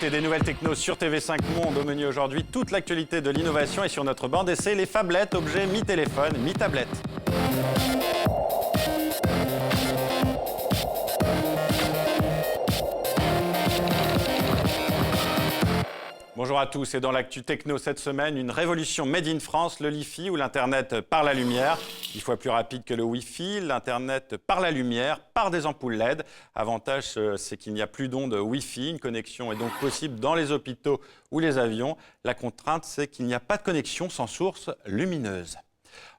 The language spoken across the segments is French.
JT des nouvelles techno sur TV5 Monde. Au menu aujourd'hui, toute l'actualité de l'innovation et sur notre bande d'essai, les phablettes, objets mi-téléphone, mi-tablette. Bonjour à tous et dans l'actu techno cette semaine, une révolution made in France, le Li-Fi ou l'Internet par la lumière. 10 fois plus rapide que le Wi-Fi, l'Internet par la lumière, par des ampoules LED. Avantage, c'est qu'il n'y a plus d'ondes Wi-Fi. Une connexion est donc possible dans les hôpitaux ou les avions. La contrainte, c'est qu'il n'y a pas de connexion sans source lumineuse.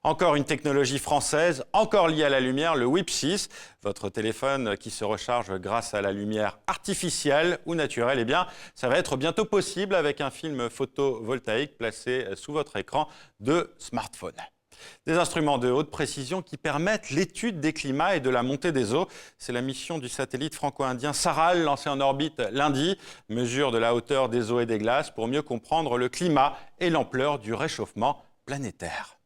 Encore une technologie française, encore liée à la lumière, le WIP 6. Votre téléphone qui se recharge grâce à la lumière artificielle ou naturelle, eh bien, ça va être bientôt possible avec un film photovoltaïque placé sous votre écran de smartphone. Des instruments de haute précision qui permettent l'étude des climats et de la montée des eaux. C'est la mission du satellite franco-indien Saral, lancé en orbite lundi. Mesure de la hauteur des eaux et des glaces pour mieux comprendre le climat et l'ampleur du réchauffement planétaire.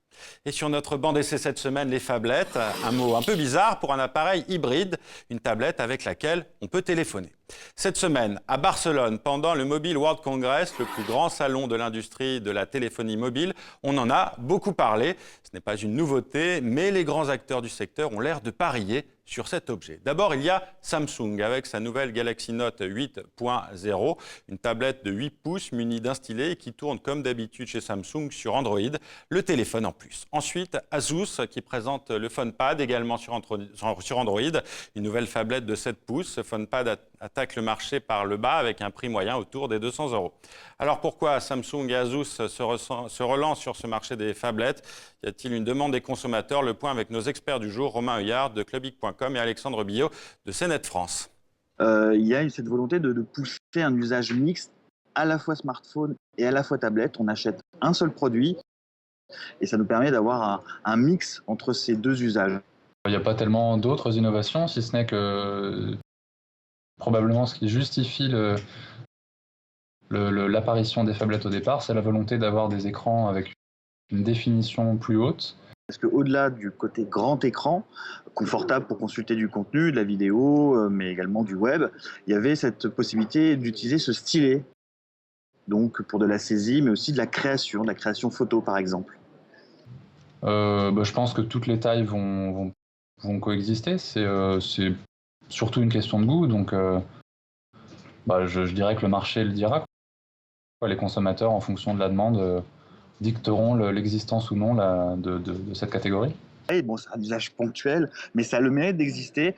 Et sur notre bande d'essai cette semaine, les phablettes, un mot un peu bizarre pour un appareil hybride, une tablette avec laquelle on peut téléphoner. Cette semaine, à Barcelone, pendant le Mobile World Congress, le plus grand salon de l'industrie de la téléphonie mobile, on en a beaucoup parlé. Ce n'est pas une nouveauté, mais les grands acteurs du secteur ont l'air de parier sur cet objet. D'abord, il y a Samsung avec sa nouvelle Galaxy Note 8.0, une tablette de 8 pouces munie d'un stylet et qui tourne comme d'habitude chez Samsung sur Android, le téléphone en plus. Ensuite, Asus qui présente le PhonePad également sur Android, une nouvelle phablette de 7 pouces. Ce PhonePad attaque le marché par le bas avec un prix moyen autour des 200 €. Alors pourquoi Samsung et Asus se relancent sur ce marché des phablettes? Y a-t-il une demande des consommateurs? Le point avec nos experts du jour, Romain Heuillard de clubic.com et Alexandre Billot de CNET France. Il y a cette volonté de pousser un usage mixte à la fois smartphone et à la fois tablette. On achète un seul produit et ça nous permet d'avoir un mix entre ces deux usages. Il n'y a pas tellement d'autres innovations, si ce n'est que probablement ce qui justifie l'apparition des phablettes au départ, c'est la volonté d'avoir des écrans avec une définition plus haute. Parce qu'au-delà du côté grand écran, confortable pour consulter du contenu, de la vidéo, mais également du web, il y avait cette possibilité d'utiliser ce stylet, donc pour de la saisie, mais aussi de la création photo par exemple. Je pense que toutes les tailles vont coexister. C'est surtout une question de goût, donc je dirais que le marché le dira. Les consommateurs, en fonction de la demande, dicteront l'existence ou non de cette catégorie. Et bon, c'est un usage ponctuel, mais ça a le mérite d'exister.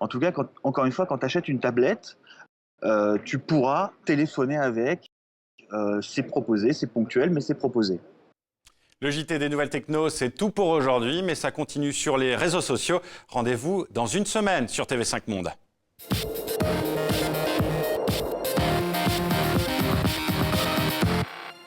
En tout cas, encore une fois, quand tu achètes une tablette, tu pourras téléphoner avec. C'est proposé, c'est ponctuel, mais c'est proposé. Le JT des nouvelles techno, c'est tout pour aujourd'hui, mais ça continue sur les réseaux sociaux. Rendez-vous dans une semaine sur TV5 Monde.